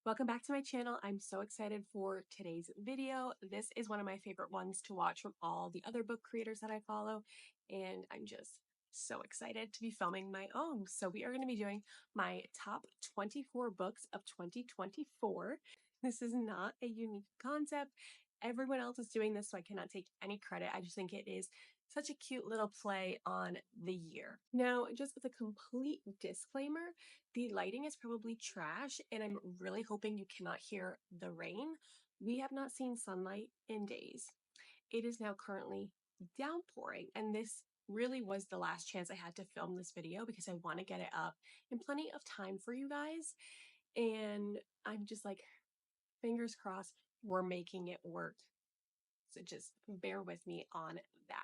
Welcome back to my channel. I'm so excited for today's video. This is one of my favorite ones to watch from all the other book creators that I follow, and I'm just so excited to be filming my own. So we are going to be doing my top 24 books of 2024. This is not a unique concept. Everyone else is doing this, so I cannot take any credit. I just think it is such a cute little play on the year. Now, just as a complete disclaimer, the lighting is probably trash, and I'm really hoping you cannot hear the rain. We have not seen sunlight in days. It is now currently downpouring, and this really was the last chance I had to film this video because I want to get it up in plenty of time for you guys. And I'm just like, fingers crossed, we're making it work. So just bear with me on that.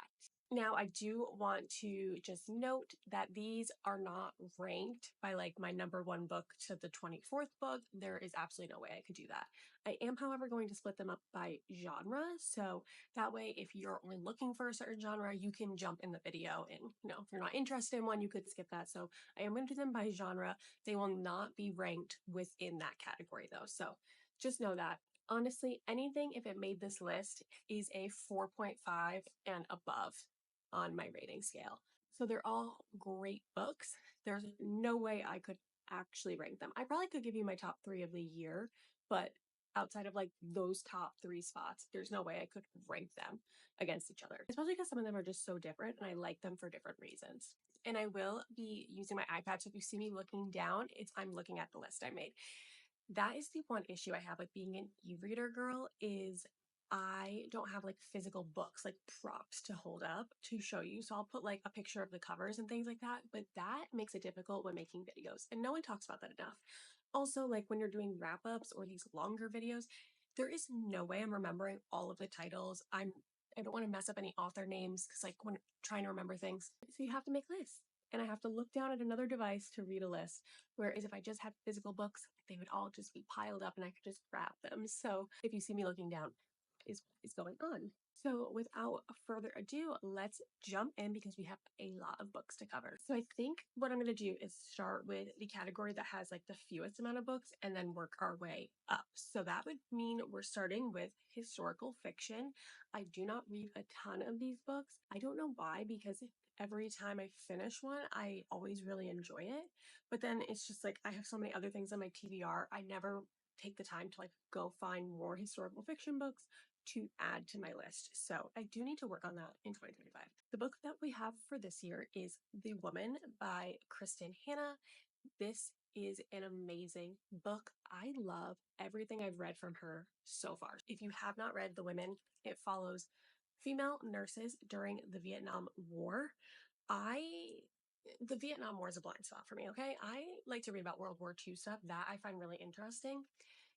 Now, I do want to just note that these are not ranked by like my number one book to the 24th book. There is absolutely no way I could do that. I am, however, going to split them up by genre. So that way, if you're only looking for a certain genre, you can jump in the video and, if you're not interested in one, you could skip that. So I am going to do them by genre. They will not be ranked within that category though. So just know that. Honestly, anything, if it made this list, is a 4.5 and above on my rating scale. So they're all great books. There's no way I could actually rank them. I probably could give you my top 3 of the year, but outside of like those top 3 spots, there's no way I could rank them against each other, especially because some of them are just so different and I like them for different reasons. And I will be using my iPad, so if you see me looking down, I'm looking at the list I made. That is the one issue I have with being an e-reader girl is I don't have like physical books, like props to hold up to show you. So I'll put like a picture of the covers and things like that, but that makes it difficult when making videos. And no one talks about that enough. Also, like when you're doing wrap-ups or these longer videos, there is no way I'm remembering all of the titles. I don't want to mess up any author names because like when trying to remember things. So you have to make lists. And I have to look down at another device to read a list. Whereas if I just had physical books, they would all just be piled up and I could just grab them. So if you see me looking down, is what is going on. So without further ado, let's jump in because we have a lot of books to cover. So I think what I'm going to do is start with the category that has like the fewest amount of books and then work our way up. So that would mean we're starting with historical fiction. I do not read a ton of these books. I don't know why, because every time I finish one, I always really enjoy it. But then it's just like I have so many other things on my TBR. I never take the time to like go find more historical fiction books to add to my list. So I do need to work on that in 2025. The book that we have for this year is The Woman by Kristin. This is an amazing book. I love everything I've read from her so far. If you have not read The Women, it follows female nurses during the Vietnam War. The Vietnam War is a blind spot for me, okay? I like to read about World War II stuff that I find really interesting.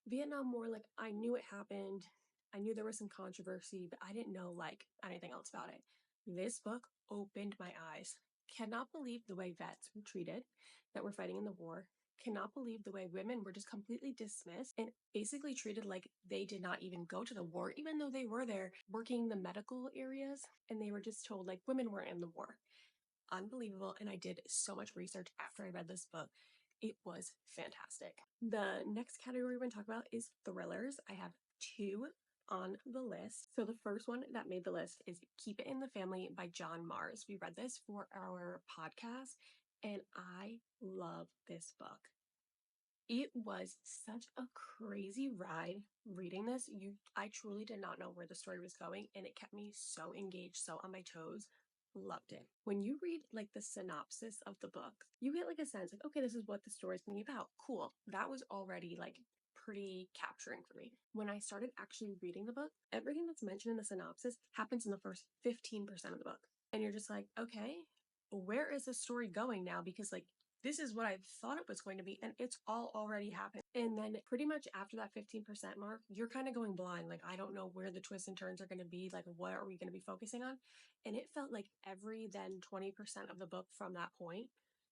Vietnam War, like I knew it happened. I knew there was some controversy, but I didn't know like anything else about it. This book opened my eyes. Cannot believe the way vets were treated that were fighting in the war. Cannot believe the way women were just completely dismissed and basically treated like they did not even go to the war, even though they were there working the medical areas and they were just told like women weren't in the war. Unbelievable. And I did so much research after I read this book. It was fantastic. The next category we're going to talk about is thrillers. I have 2 on the list. So the first one that made the list is Keep It in the Family by John Maas. We read this for our podcast and I love this book. It was such a crazy ride reading this. I truly did not know where the story was going and it kept me so engaged, so on my toes. Loved it. When you read like the synopsis of the book, you get like a sense like, okay, this is what the story's going to be about. Cool. That was already like pretty capturing for me. When I started actually reading the book, everything that's mentioned in the synopsis happens in the first 15% of the book. And you're just like, okay, where is the story going now? Because like this is what I thought it was going to be, and it's all already happened. And then pretty much after that 15% mark, you're kind of going blind. Like, I don't know where the twists and turns are going to be. Like, what are we going to be focusing on? And it felt like every then 20% of the book from that point,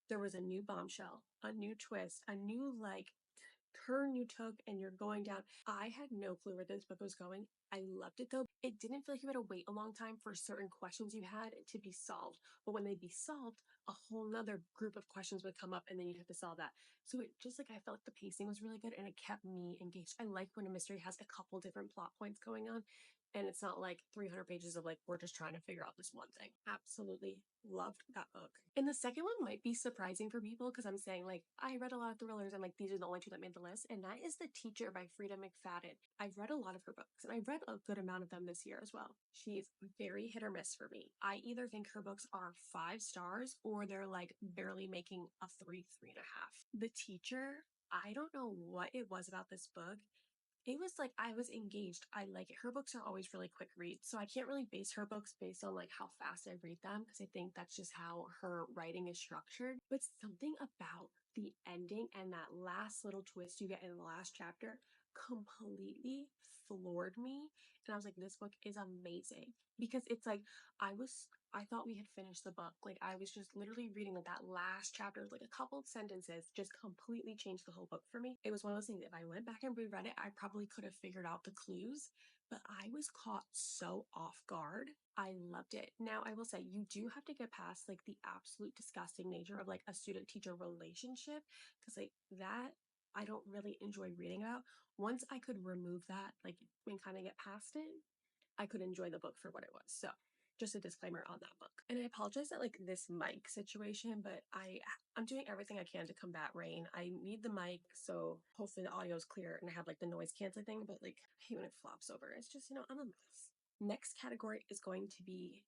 there was a new bombshell, a new twist, a new like turn you took and you're going down. I had no clue where this book was going. I loved it though. It didn't feel like you had to wait a long time for certain questions you had to be solved. But when they'd be solved, a whole nother group of questions would come up and then you'd have to solve that. So it just like, I felt like the pacing was really good and it kept me engaged. I like when a mystery has a couple different plot points going on. And it's not like 300 pages of like, we're just trying to figure out this one thing. Absolutely loved that book. And the second one might be surprising for people because I'm saying like, I read a lot of thrillers and like, these are the only two that made the list. And that is The Teacher by Freida McFadden. I've read a lot of her books and I've read a good amount of them this year as well. She's very hit or miss for me. I either think her books are 5 stars or they're like barely making a 3.5. The Teacher, I don't know what it was about this book. It was like I was engaged. I like it. Her books are always really quick reads. So I can't really base her books based on like how fast I read them because I think that's just how her writing is structured. But something about the ending and that last little twist you get in the last chapter completely floored me. And I was like, this book is amazing because it's like I thought we had finished the book. Like I was just literally reading like that last chapter, like a couple of sentences just completely changed the whole book for me. It was one of those things, if I went back and reread it, I probably could have figured out the clues, but I was caught so off guard. I loved it. Now I will say you do have to get past like the absolute disgusting nature of like a student teacher relationship because like that I don't really enjoy reading about. Once I could remove that, like and kind of get past it, I could enjoy the book for what it was. So just a disclaimer on that book. And I apologize that like this mic situation, but I'm doing everything I can to combat rain. I need the mic, so hopefully the audio is clear and I have like the noise canceling thing, but like I hate when it flops over. It's just, I'm a mess. Next category is going to be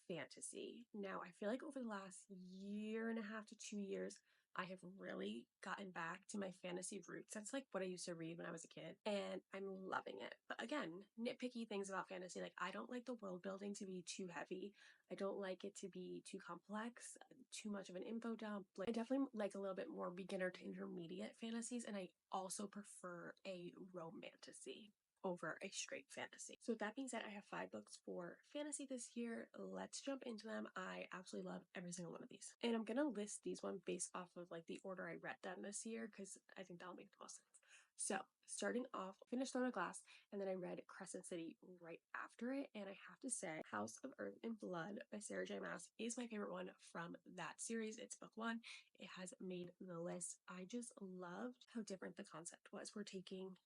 fantasy. Now, I feel like over the last year and a half to 2 years, I have really gotten back to my fantasy roots. That's like what I used to read when I was a kid, and I'm loving it. But again, nitpicky things about fantasy, like I don't like the world building to be too heavy. I don't like it to be too complex, too much of an info dump. Like, I definitely like a little bit more beginner to intermediate fantasies, and I also prefer a romantasy over a straight fantasy. So with that being said, I have 5 books for fantasy this year. Let's jump into them. I absolutely love every single one of these. And I'm going to list these ones based off of like the order I read them this year because I think that'll make the most sense. So starting off, finished Throne of Glass, and then I read Crescent City right after it. And I have to say, House of Earth and Blood by Sarah J. Maas is my favorite one from that series. It's book 1. It has made the list. I just loved how different the concept was. We're taking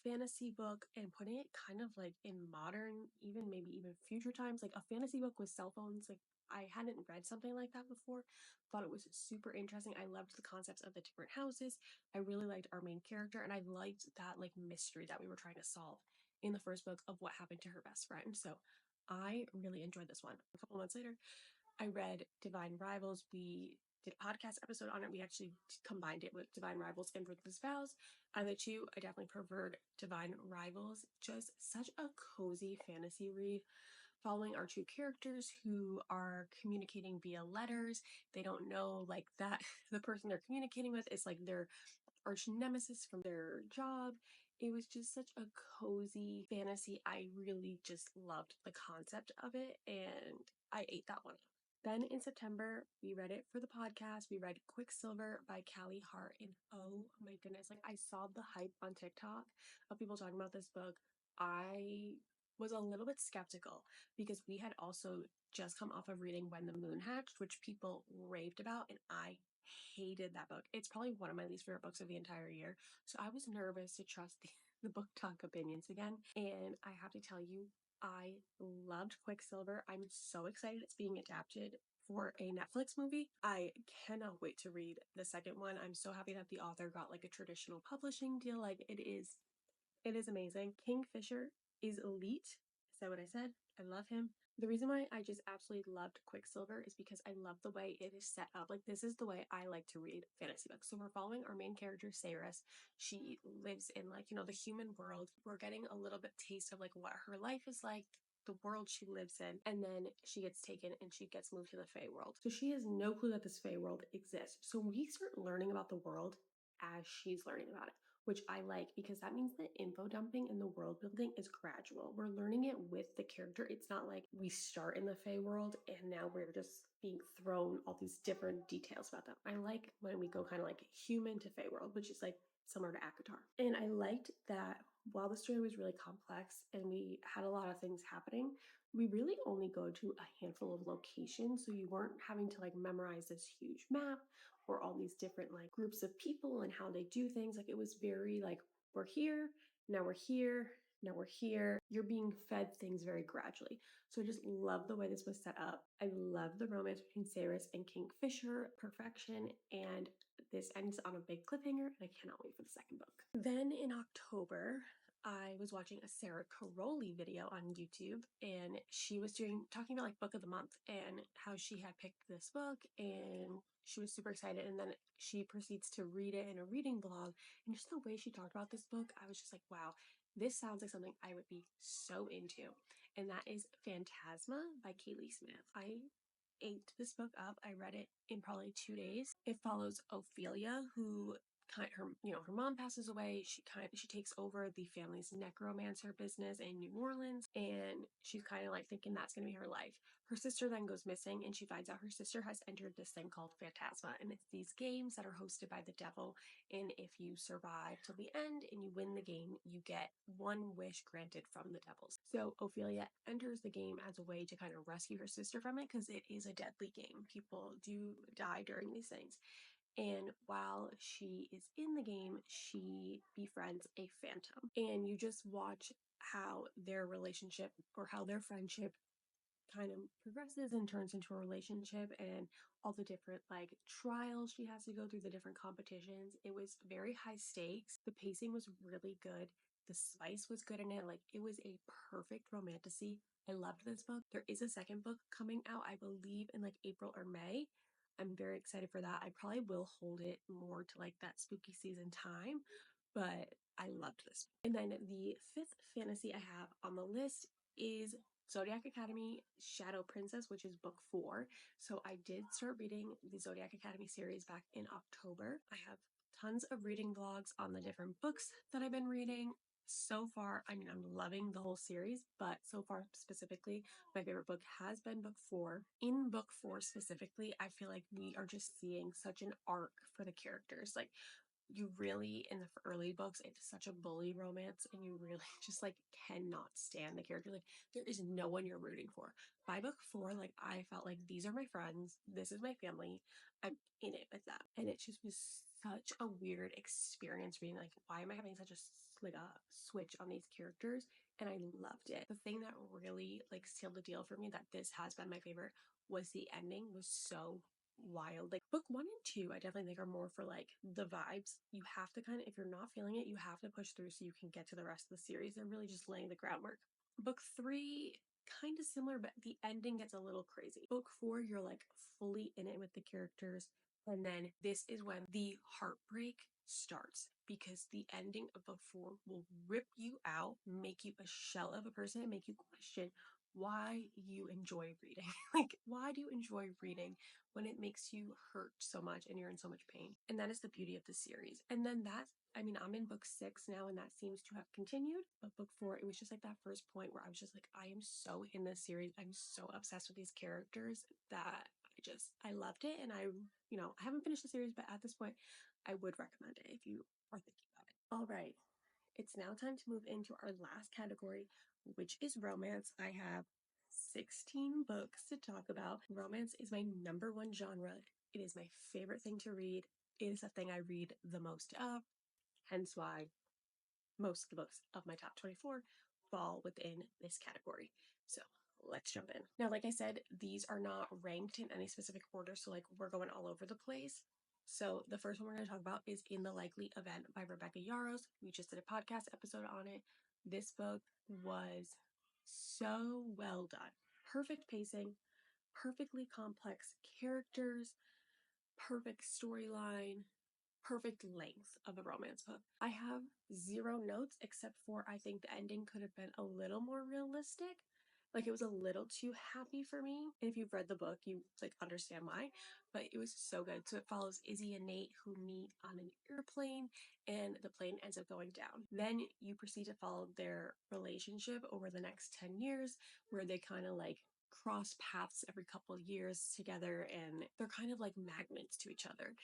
fantasy book and putting it kind of like in modern, maybe even future times, like a fantasy book with cell phones. Like I hadn't read something like that before. Thought it was super interesting. I loved the concepts of the different houses. I really liked our main character, and I liked that like mystery that we were trying to solve in the first book of what happened to her best friend. So I really enjoyed this one. A couple months later, I read Divine Rivals. We did a podcast episode on it. We actually combined it with Divine Rivals and Ruthless Vows. Out of the two, I definitely preferred Divine Rivals. Just such a cozy fantasy read, following our two characters who are communicating via letters. They don't know like that the person they're communicating with is like their arch nemesis from their job. It was just such a cozy fantasy. I really just loved the concept of it, and I ate that one up. Then in September, we read it for the podcast. We read Quicksilver by Callie, Hart, and oh my goodness, like I saw the hype on TikTok of people talking about this book. I was a little bit skeptical because we had also just come off of reading When the Moon Hatched, which people raved about, and I hated that book. It's probably one of my least favorite books of the entire year. So I was nervous to trust the book talk opinions again. And I have to tell you, I loved Quicksilver. I'm so excited it's being adapted for a Netflix movie. I cannot wait to read the second one. I'm so happy that the author got like a traditional publishing deal. Like it is amazing. Kingfisher is elite. Is that what I said? I love him. The reason why I just absolutely loved Quicksilver is because I love the way it is set up. Like, this is the way I like to read fantasy books. So we're following our main character, Saris. She lives in, like, the human world. We're getting a little bit taste of, like, what her life is like, the world she lives in, and then she gets taken and she gets moved to the Fae world. So she has no clue that this Fae world exists. So we start learning about the world as she's learning about it, which I like because that means the info dumping and the world building is gradual. We're learning it with the character. It's not like we start in the Fae world and now we're just being thrown all these different details about them. I like when we go kind of like human to Fae world, which is like similar to ACOTAR. And I liked that while the story was really complex and we had a lot of things happening, we really only go to a handful of locations. So you weren't having to like memorize this huge map or all these different like groups of people and how they do things. Like it was very like, we're here, now we're here, now we're here. You're being fed things very gradually. So I just love the way this was set up. I love the romance between Cerys and Kingfisher, perfection. And this ends on a big cliffhanger, and I cannot wait for the second book. Then in October, I was watching a Sarah Caroli video on YouTube, and she was talking about like book of the month and how she had picked this book, and she was super excited. And then she proceeds to read it in a reading vlog, and just the way she talked about this book, I was just like, wow, this sounds like something I would be so into. And that is Phantasma by Kaylie Smith. I ate this book up. I read it in probably 2 days. It follows Ophelia, who her mom passes away. She takes over the family's necromancer business in New Orleans, and she's kind of like thinking that's going to be her life. Her sister then goes missing, and she finds out her sister has entered this thing called Phantasma, and it's these games that are hosted by the devil. And if you survive till the end and you win the game, you get one wish granted from the devils. So Ophelia enters the game as a way to kind of rescue her sister from it, because it is a deadly game. People do die during these things. And while she is in the game, she befriends a phantom. And you just watch how their relationship or how their friendship kind of progresses and turns into a relationship, and all the different like trials she has to go through, the different competitions. It was very high stakes. The pacing was really good. The spice was good in it. Like it was a perfect romantasy. I loved this book. There is a second book coming out, I believe, in like April or May. I'm very excited for that. I probably will hold it more to like that spooky season time, but I loved this. And then the fifth fantasy I have on the list is Zodiac Academy Shadow Princess, which is book 4. So I did start reading the Zodiac Academy series back in October. I have tons of reading vlogs on the different books that I've been reading. So far, I mean, I'm loving the whole series, but so far specifically, my favorite book has been book 4. In book 4 specifically, I feel like we are just seeing such an arc for the characters. Like, you really, in the early books, it's such a bully romance, and you really just like cannot stand the character. Like there is no one you're rooting for. By book 4, like I felt like these are my friends, this is my family, I'm in it with them. And it just was such a weird experience reading, like, why am I having such a switch on these characters? And I loved it. The thing that really like sealed the deal for me that this has been my favorite was the ending was so wild. Like book 1 and 2, I definitely think are more for like the vibes. You have to kind of, if you're not feeling it, you have to push through so you can get to the rest of the series. They're really just laying the groundwork. Book 3, kind of similar, but the ending gets a little crazy. Book 4, you're like fully in it with the characters. And then this is when the heartbreak starts, because the ending of book 4 will rip you out, make you a shell of a person, and make you question why you enjoy reading. Like, why do you enjoy reading when it makes you hurt so much and you're in so much pain? And that is the beauty of the series. And then I'm in book 6 now, and that seems to have continued. But book 4, it was just like that first point where I was just like, I am so in this series. I'm so obsessed with these characters that I loved it. And I haven't finished the series, but at this point, I would recommend it if you are thinking about it. All right. It's now time to move into our last category, which is romance. I have 16 books to talk about. Romance is my number one genre. It is my favorite thing to read. It is the thing I read the most of, hence why most of the books of my top 24 fall within this category. So let's jump in. Now, like I said, these are not ranked in any specific order, so like we're going all over the place. So the first one we're going to talk about is In the Likely Event by Rebecca Yarros. We just did a podcast episode on it. This book was so well done. Perfect pacing, perfectly complex characters, perfect storyline, perfect length of a romance book. I have 0 notes except for I think the ending could have been a little more realistic. Like it was a little too happy for me. And if you've read the book, you like understand why. But it was so good. So it follows Izzy and Nate who meet on an airplane, and the plane ends up going down. Then you proceed to follow their relationship over the next 10 years, where they kind of like cross paths every couple of years together, and they're kind of like magnets to each other.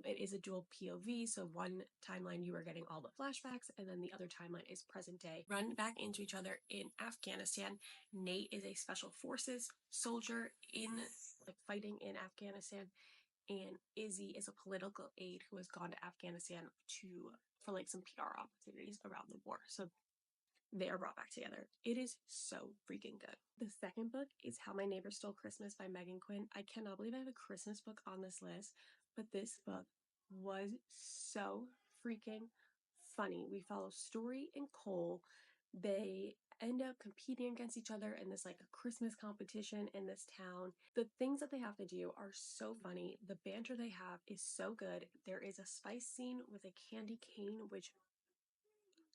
It is a dual POV, so one timeline you are getting all the flashbacks, and then the other timeline is present day. Run back into each other in Afghanistan. Nate is a special forces soldier in fighting in Afghanistan, and Izzy is a political aide who has gone to Afghanistan for some PR opportunities around the war. So they are brought back together. It is so freaking good. The second book is How My Neighbor Stole Christmas by Meghan Quinn. I cannot believe I have a Christmas book on this list, but this book was so freaking funny. We follow Story and Cole. They end up competing against each other in this Christmas competition in this town. The things that they have to do are so funny. The banter they have is so good. There is a spice scene with a candy cane, which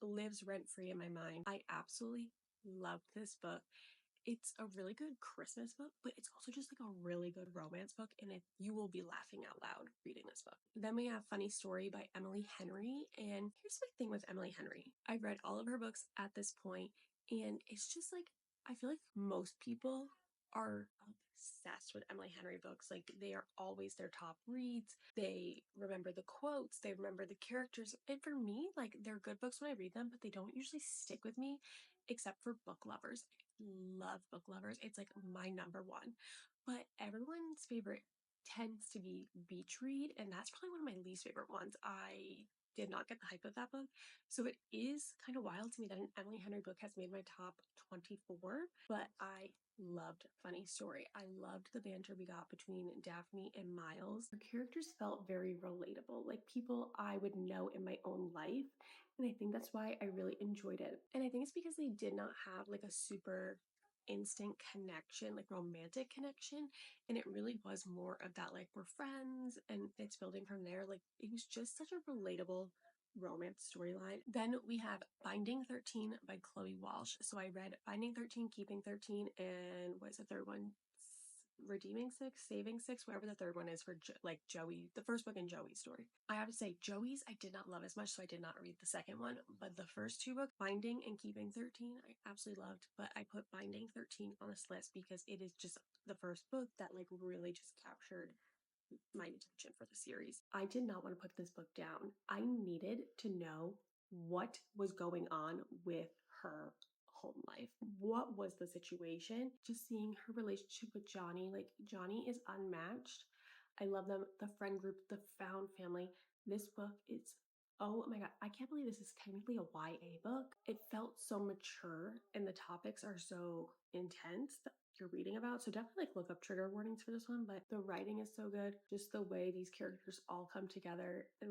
lives rent free in my mind. I absolutely loved this book. It's a really good Christmas book, but it's also just a really good romance book, and you will be laughing out loud reading this book. Then we have Funny Story by Emily Henry, and here's my thing with Emily Henry. I've read all of her books at this point, and it's just I feel like most people are obsessed with Emily Henry books. They are always their top reads. They remember the quotes, they remember the characters. And for me, they're good books when I read them, but they don't usually stick with me except for book lovers. I love book lovers. It's my number one. But everyone's favorite tends to be Beach Read, and that's probably one of my least favorite ones. I did not get the hype of that book. So it is kind of wild to me that an Emily Henry book has made my top 24, but I loved Funny Story. I loved the banter we got between Daphne and Miles. The characters felt very relatable, like people I would know in my own life. And I think that's why I really enjoyed it. And I think it's because they did not have a super instant connection, romantic connection. And it really was more of that, we're friends and it's building from there. It was just such a relatable romance storyline. Then we have Binding 13 by Chloe Walsh. So I read Binding 13, Keeping 13, and what's the third one? Redeeming 6, Saving 6, whatever the third one is for Joey, the first book in Joey's story. I have to say, Joey's I did not love as much, so I did not read the second one, but the first two books, Binding and Keeping 13, I absolutely loved, but I put Binding 13 on this list because it is just the first book that really just captured my attention for the series. I did not want to put this book down. I needed to know what was going on with her home life. What was the situation? Just seeing her relationship with Johnny, Johnny is unmatched. I love them. The friend group, the found family. This book is, oh my God, I can't believe this is technically a YA book. It felt so mature and the topics are so intense that you're reading about. So definitely look up trigger warnings for this one, but the writing is so good. Just the way these characters all come together and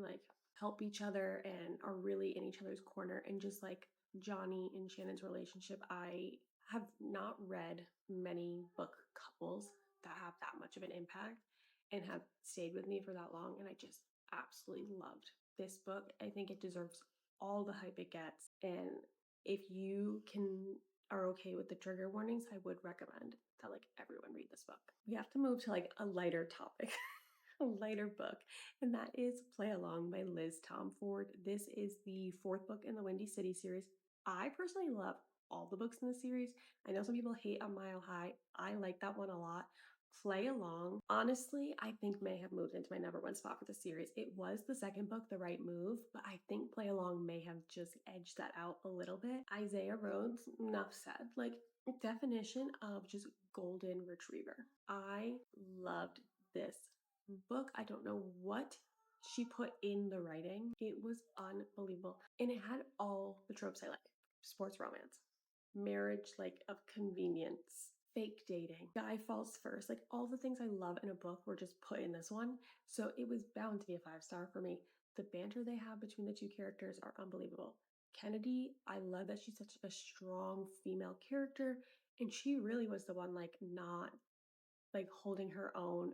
help each other and are really in each other's corner, and just Johnny and Shannon's relationship. I have not read many book couples that have that much of an impact and have stayed with me for that long, and I just absolutely loved this book. I think it deserves all the hype it gets, and if you are okay with the trigger warnings, I would recommend that everyone read this book. We have to move to a lighter topic. A lighter book, and that is Play Along by Liz Tomforde. This is the fourth book in the Windy City series. I personally love all the books in the series. I know some people hate A Mile High. I like that one a lot. Play Along, honestly, I think may have moved into my number one spot for the series. It was the second book, the right move, but I think Play Along may have just edged that out a little bit. Isaiah Rhodes, enough said. Definition of just golden retriever. I loved this book. I don't know what she put in the writing. It was unbelievable. And it had all the tropes I like. Sports romance, marriage of convenience, fake dating, guy falls first. All the things I love in a book were just put in this one. So it was bound to be a 5-star for me. The banter they have between the two characters are unbelievable. Kennedy, I love that she's such a strong female character, and she really was the one not holding her own,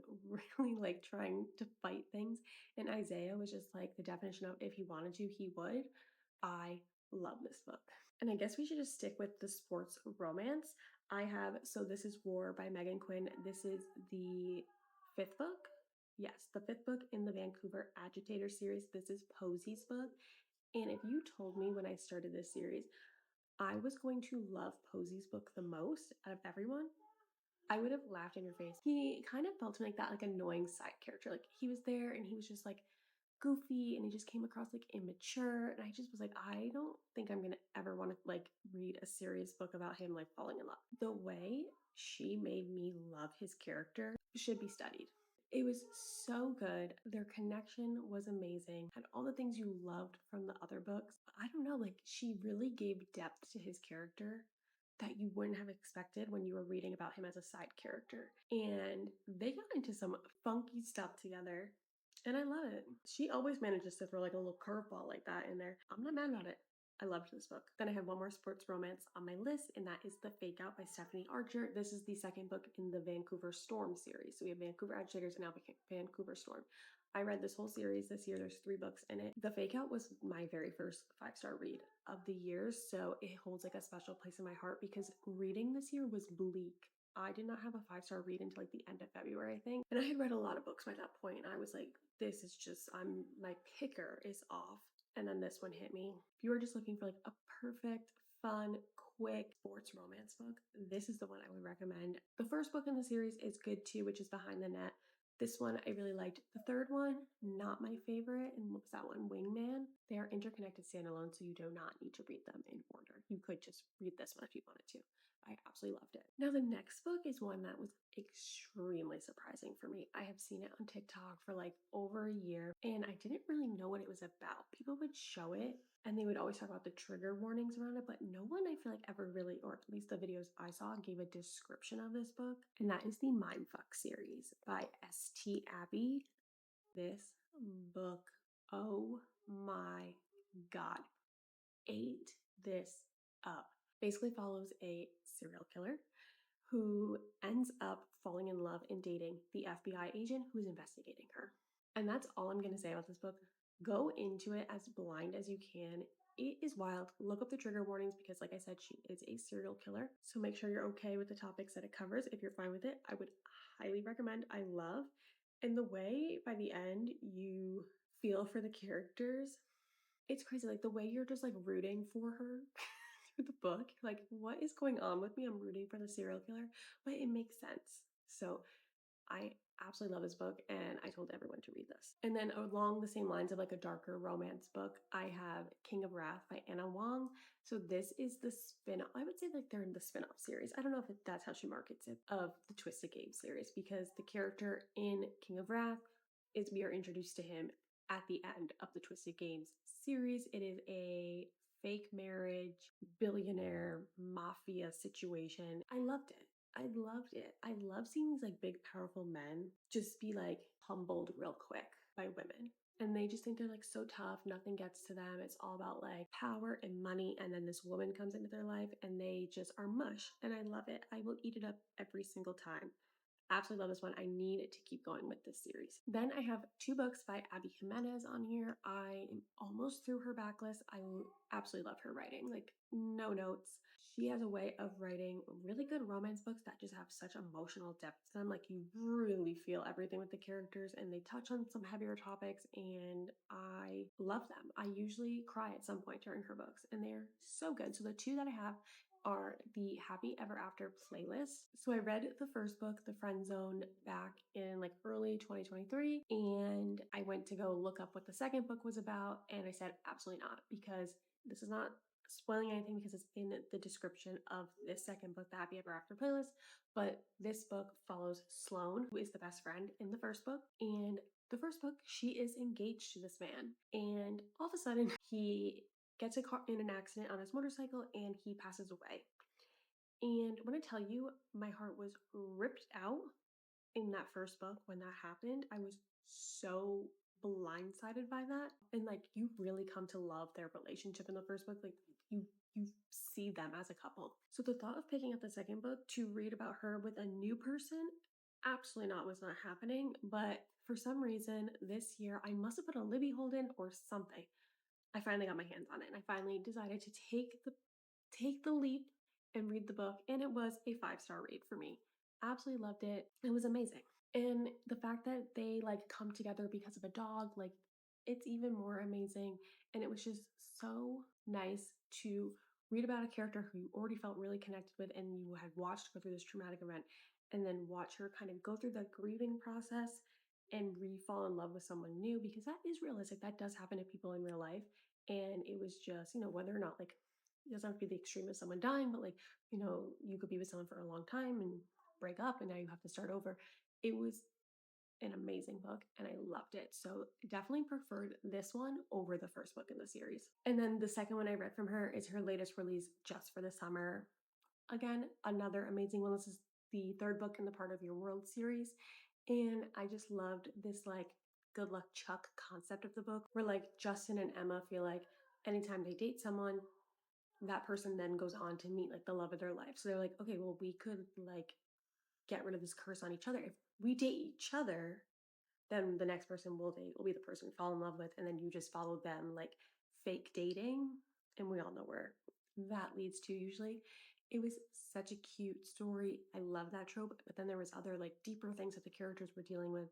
really trying to fight things. And Isaiah was just the definition of if he wanted to, he would. I love this book. And I guess we should just stick with the sports romance. I have So This Is War by Meghan Quinn. This is the fifth book. Yes, the fifth book in the Vancouver Agitator series. This is Posey's book. And if you told me when I started this series, I was going to love Posey's book the most out of everyone, I would have laughed in your face. He kind of felt to me like that, like annoying side character. Like he was there and he was just like goofy and he just came across like immature. And I just was like, I don't think I'm gonna ever want to like read a serious book about him like falling in love. The way she made me love his character should be studied. It was so good. Their connection was amazing. Had all the things you loved from the other books. I don't know, like she really gave depth to his character that you wouldn't have expected when you were reading about him as a side character. And they got into some funky stuff together. And I love it. She always manages to throw like a little curveball like that in there. I'm not mad about it. I loved this book. Then I have one more sports romance on my list, and that is The Fake Out by Stephanie Archer. This is the second book in the Vancouver Storm series. So we have Vancouver Agitators and now Vancouver Storm. I read this whole series this year. There's 3 books in it. The Fake Out was my very first 5-star read of the year, so it holds like a special place in my heart because reading this year was bleak. I did not have a 5-star read until like the end of February, I think. And I had read a lot of books by that point, and I was like, this is just, my picker is off. And then this one hit me. If you are just looking for like a perfect, fun, quick sports romance book, this is the one I would recommend. The first book in the series is good too, which is Behind the Net. This one I really liked. The third one, not my favorite. And what was that one? Wingman. They are interconnected standalone, so you do not need to read them in order. You could just read this one if you wanted to. I absolutely loved it. Now, the next book is one that was extremely surprising for me. I have seen it on TikTok for like over a year, and I didn't really know what it was about. People would show it, and they would always talk about the trigger warnings around it, but no one I feel like ever really, or at least the videos I saw, gave a description of this book, and that is the Mindfuck series by St. Abbey. This book, oh my god, ate this up. Basically follows a serial killer who ends up falling in love and dating the FBI agent who's investigating her. And that's all I'm going to say about this book. Go into it as blind as you can. It is wild. Look up the trigger warnings because, like I said, she is a serial killer. So make sure you're okay with the topics that it covers. If you're fine with it, I would highly recommend. I love. And the way by the end you feel for the characters, it's crazy. Like the way you're just like rooting for her through the book. Like, what is going on with me? I'm rooting for the serial killer, but it makes sense. So I absolutely love this book, and I told everyone to read this. And then along the same lines of like a darker romance book, I have King of Wrath by Anna Huang. So this is the spin-off. I would say like they're in the spin-off series. I don't know if that's how she markets it, of the Twisted Game series, because the character in King of Wrath is, we are introduced to him at the end of the Twisted Games series. It is a fake marriage, billionaire mafia situation. I loved it. I loved it. I love seeing these like big, powerful men just be like humbled real quick by women. And they just think they're like so tough, nothing gets to them. It's all about like power and money. And then this woman comes into their life and they just are mush. And I love it. I will eat it up every single time. Absolutely love this one. I need to keep going with this series. Then I have 2 books by Abby Jimenez on here. I am almost through her backlist. I absolutely love her writing, like no notes. She has a way of writing really good romance books that just have such emotional depth to them. Like you really feel everything with the characters, and they touch on some heavier topics, and I love them. I usually cry at some point during her books, and they're so good. So the 2 that I have are the Happy Ever After playlist. So I read the first book, The Friend Zone, back in like early 2023, and I went to go look up what the second book was about, and I said absolutely not, because this is not spoiling anything because it's in the description of this second book, the Happy Ever After playlist. But this book follows Sloane, who is the best friend in the first book, and the first book, she is engaged to this man, and all of a sudden he gets in an accident on his motorcycle and he passes away. And when I tell you, my heart was ripped out in that first book when that happened. I was so blindsided by that. And like you really come to love their relationship in the first book. Like you see them as a couple. So the thought of picking up the second book to read about her with a new person, absolutely not, was not happening. But for some reason this year, I must have put a Libby hold in or something. I finally got my hands on it, and I finally decided to take the leap and read the book, and it was a 5-star read for me. Absolutely loved it. It was amazing. And the fact that they like come together because of a dog, like it's even more amazing. And it was just so nice to read about a character who you already felt really connected with and you had watched go through this traumatic event, and then watch her kind of go through the grieving process and re-fall in love with someone new, because that is realistic. That does happen to people in real life. And it was just, whether or not, like, it doesn't have to be the extreme of someone dying, but like, you could be with someone for a long time and break up and now you have to start over. It was an amazing book and I loved it. So definitely preferred this one over the first book in the series. And then the second one I read from her is her latest release, Just for the Summer. Again, another amazing one. This is the third book in the Part of Your World series. And I just loved this like good luck Chuck concept of the book, where like Justin and Emma feel like anytime they date someone, that person then goes on to meet like the love of their life. So they're like, okay, well, we could like get rid of this curse on each other. If we date each other, then the next person we'll date will be the person we fall in love with. And then you just follow them, like fake dating. And we all know where that leads to usually. It was such a cute story. I love that trope. But then there was other like deeper things that the characters were dealing with.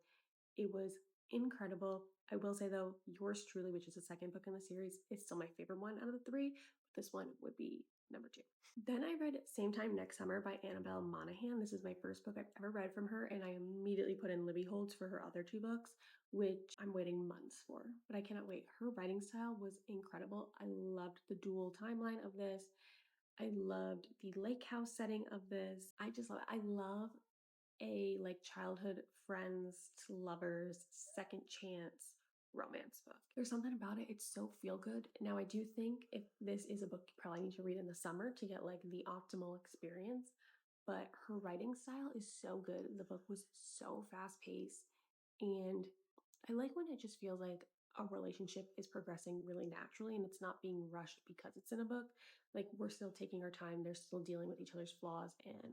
It was incredible. I will say though, Yours Truly, which is the second book in the series, is still my favorite one out of the three. This one would be number 2. Then I read Same Time Next Summer by Annabel Monaghan. This is my first book I've ever read from her, and I immediately put in Libby Holds for her other 2 books, which I'm waiting months for. But I cannot wait. Her writing style was incredible. I loved the dual timeline of this. I loved the lake house setting of this. I love a like childhood friends to lovers second chance romance book. There's something about it. It's so feel good. Now I do think if this is a book you probably need to read in the summer to get like the optimal experience, but her writing style is so good. The book was so fast paced, and I like when it just feels like a relationship is progressing really naturally and it's not being rushed because it's in a book. Like we're still taking our time, they're still dealing with each other's flaws, and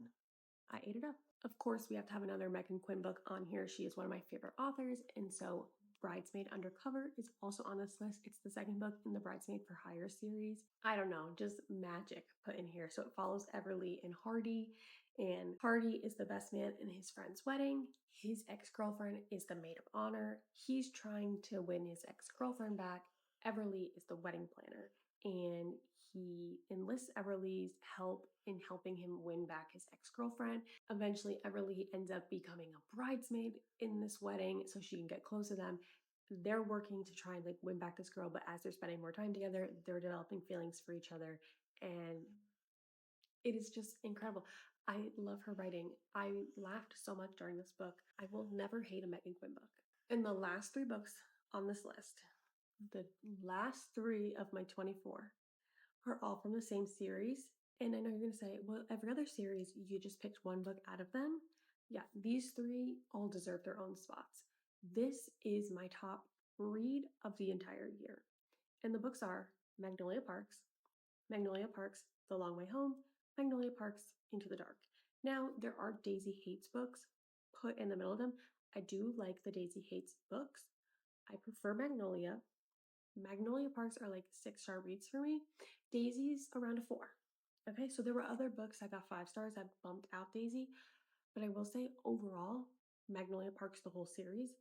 I ate it up. Of course, we have to have another Meghan Quinn book on here. She is one of my favorite authors, and so Bridesmaid Undercover is also on this list. It's the second book in the Bridesmaid for Hire series. I don't know, just magic put in here. So it follows Everly and Hardy, and Hardy is the best man in his friend's wedding. His ex-girlfriend is the maid of honor. He's trying to win his ex-girlfriend back. Everly is the wedding planner, and he enlists Everly's help in helping him win back his ex-girlfriend. Eventually, Everly ends up becoming a bridesmaid in this wedding so she can get close to them. They're working to try and like win back this girl, but as they're spending more time together, they're developing feelings for each other, and it is just incredible. I love her writing. I laughed so much during this book. I will never hate a Meghan Quinn book. And the last 3 books on this list, the last 3 of my 24, are all from the same series. And I know you're going to say, well, every other series, you just picked one book out of them. Yeah, these 3 all deserve their own spots. This is my top read of the entire year. And the books are Magnolia Parks, The Long Way Home, Magnolia Parks, Into the Dark. Now, there are Daisy Hates books put in the middle of them. I do like the Daisy Hates books. I prefer Magnolia. Magnolia Parks are like 6-star reads for me. Daisy's around a 4. Okay, so there were other books that got 5 stars that bumped out Daisy, but I will say overall, Magnolia Parks, the whole series,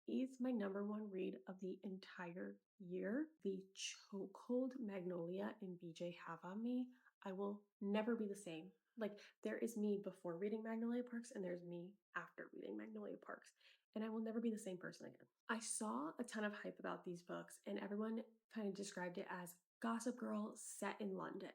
is my number 1 read of the entire year. The chokehold Magnolia and BJ have on me, I will never be the same. Like, there is me before reading Magnolia Parks and there's me after reading Magnolia Parks, and I will never be the same person again. I saw a ton of hype about these books and everyone kind of described it as Gossip Girl set in London.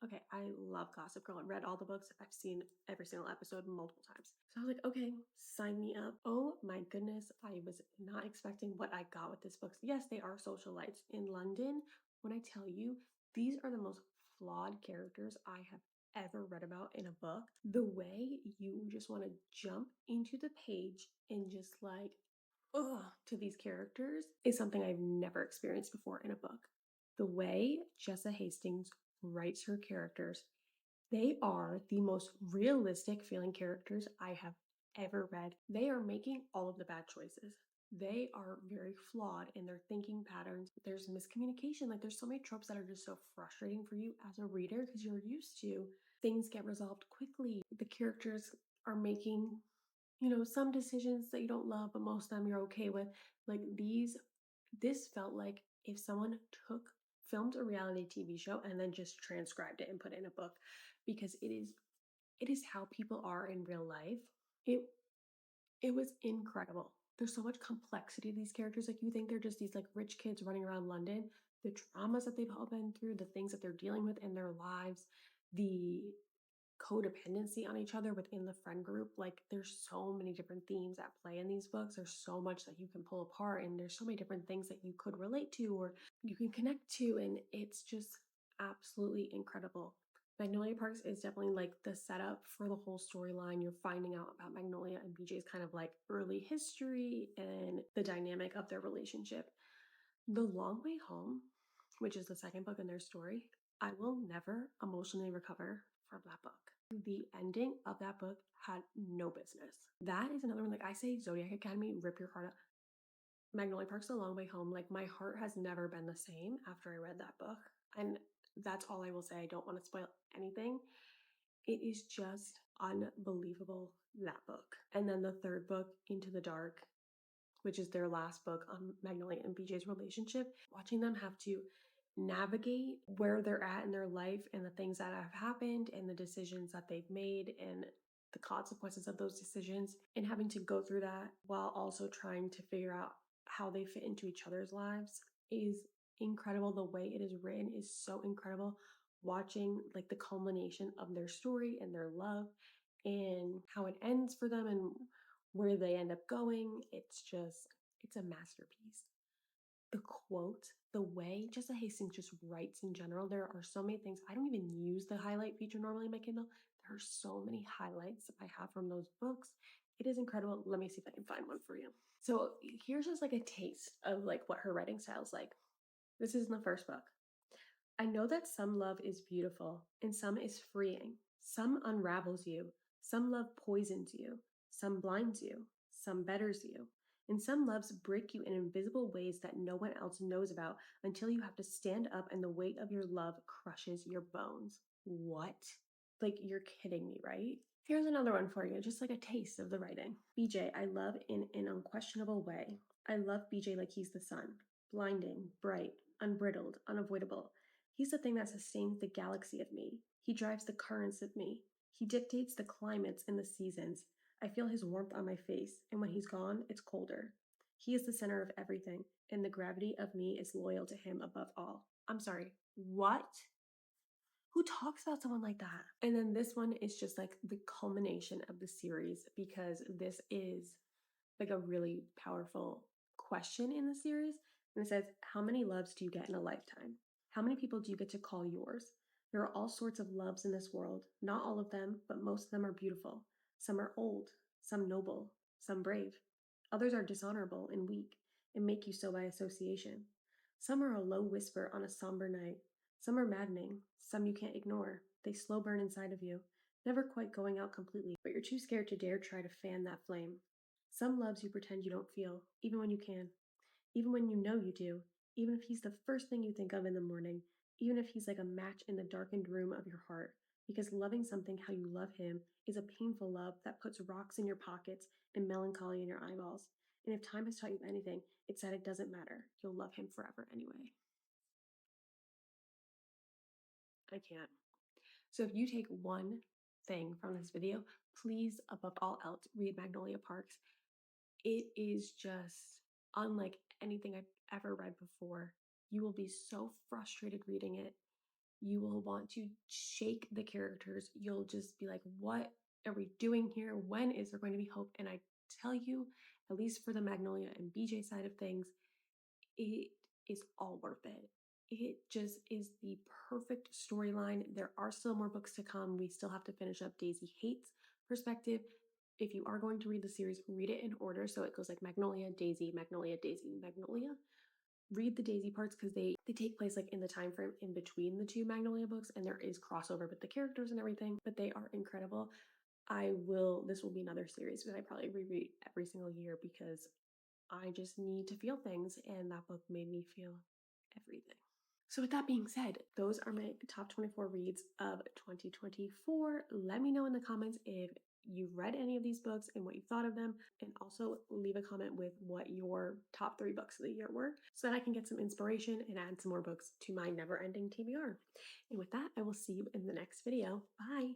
Okay, I love Gossip Girl. I read all the books. I've seen every single episode multiple times. So I was like, okay, sign me up. Oh my goodness, I was not expecting what I got with this book. Yes, they are socialites in London. When I tell you, these are the most flawed characters I have ever read about in a book. The way you just want to jump into the page and just like, ugh, to these characters is something I've never experienced before in a book. The way Jessa Hastings writes her characters, they are the most realistic feeling characters I have ever read. They are making all of the bad choices. They are very flawed in their thinking patterns. There's miscommunication. Like there's so many tropes that are just so frustrating for you as a reader because you're used to things get resolved quickly. The characters are making some decisions that you don't love, but most of them you're okay with. Like this felt like if someone filmed a reality TV show and then just transcribed it and put it in a book, because it is it is how people are in real life. It was incredible. There's so much complexity to these characters. Like, you think they're just these like rich kids running around London. The traumas that they've all been through, the things that they're dealing with in their lives, the codependency on each other within the friend group. Like, there's so many different themes at play in these books. There's so much that you can pull apart, and there's so many different things that you could relate to or you can connect to, and it's just absolutely incredible. Magnolia Parks is definitely like the setup for the whole storyline. You're finding out about Magnolia and BJ's kind of like early history and the dynamic of their relationship. The Long Way Home, which is the second book in their story, I will never emotionally recover from that book. The ending of that book had no business. That is another one. Like I say, Zodiac Academy, rip your heart out. Magnolia Park's The Long Way Home. Like, my heart has never been the same after I read that book. And that's all I will say. I don't want to spoil anything. It is just unbelievable, that book. And then the third book, Into the Dark, which is their last book on Magnolia and BJ's relationship, watching them have to navigate where they're at in their life and the things that have happened and the decisions that they've made and the consequences of those decisions, and having to go through that while also trying to figure out how they fit into each other's lives is incredible. The way it is written is so incredible. Watching like the culmination of their story and their love and how it ends for them and where they end up going, it's a masterpiece. The quote, the way Jessa Hastings just writes in general, there are so many things. I don't even use the highlight feature normally in my Kindle. There are so many highlights I have from those books. It is incredible. Let me see if I can find one for you. So here's just like a taste of like what her writing style is like. This is in the first book. I know that some love is beautiful and some is freeing. Some unravels you. Some love poisons you. Some blinds you. Some betters you. And some loves break you in invisible ways that no one else knows about until you have to stand up and the weight of your love crushes your bones. What? Like, you're kidding me, right? Here's another one for you, just like a taste of the writing. BJ, I love in an unquestionable way. I love BJ like he's the sun. Blinding, bright, unbridled, unavoidable. He's the thing that sustains the galaxy of me. He drives the currents of me. He dictates the climates and the seasons. I feel his warmth on my face, and when he's gone, it's colder. He is the center of everything, and the gravity of me is loyal to him above all. I'm sorry, what? Who talks about someone like that? And then this one is just like the culmination of the series, because this is like a really powerful question in the series. And it says, how many loves do you get in a lifetime? How many people do you get to call yours? There are all sorts of loves in this world. Not all of them, but most of them are beautiful. Some are old, some noble, some brave. Others are dishonorable and weak and make you so by association. Some are a low whisper on a somber night. Some are maddening. Some you can't ignore. They slow burn inside of you, never quite going out completely, but you're too scared to dare try to fan that flame. Some loves you pretend you don't feel, even when you can, even when you know you do, even if he's the first thing you think of in the morning, even if he's like a match in the darkened room of your heart. Because loving something how you love him is a painful love that puts rocks in your pockets and melancholy in your eyeballs. And if time has taught you anything, it's that it doesn't matter. You'll love him forever anyway. I can't. So if you take one thing from this video, please, above all else, read Magnolia Parks. It is just unlike anything I've ever read before. You will be so frustrated reading it. You will want to shake the characters. You'll just be like, what are we doing here? When is there going to be hope? And I tell you, at least for the Magnolia and BJ side of things, it is all worth it. It just is the perfect storyline. There are still more books to come. We still have to finish up Daisy Hate's perspective. If you are going to read the series, read it in order. So it goes like Magnolia, Daisy, Magnolia, Daisy, Magnolia. Read the Daisy parts because they take place like in the time frame in between the two Magnolia books, and there is crossover with the characters and everything, but they are incredible. This will be another series that I probably reread every single year because I just need to feel things, and that book made me feel everything. So with that being said, those are my top 24 reads of 2024. Let me know in the comments if you've read any of these books and what you thought of them, and also leave a comment with what your top 3 books of the year were so that I can get some inspiration and add some more books to my never-ending TBR. And with that, I will see you in the next video. Bye!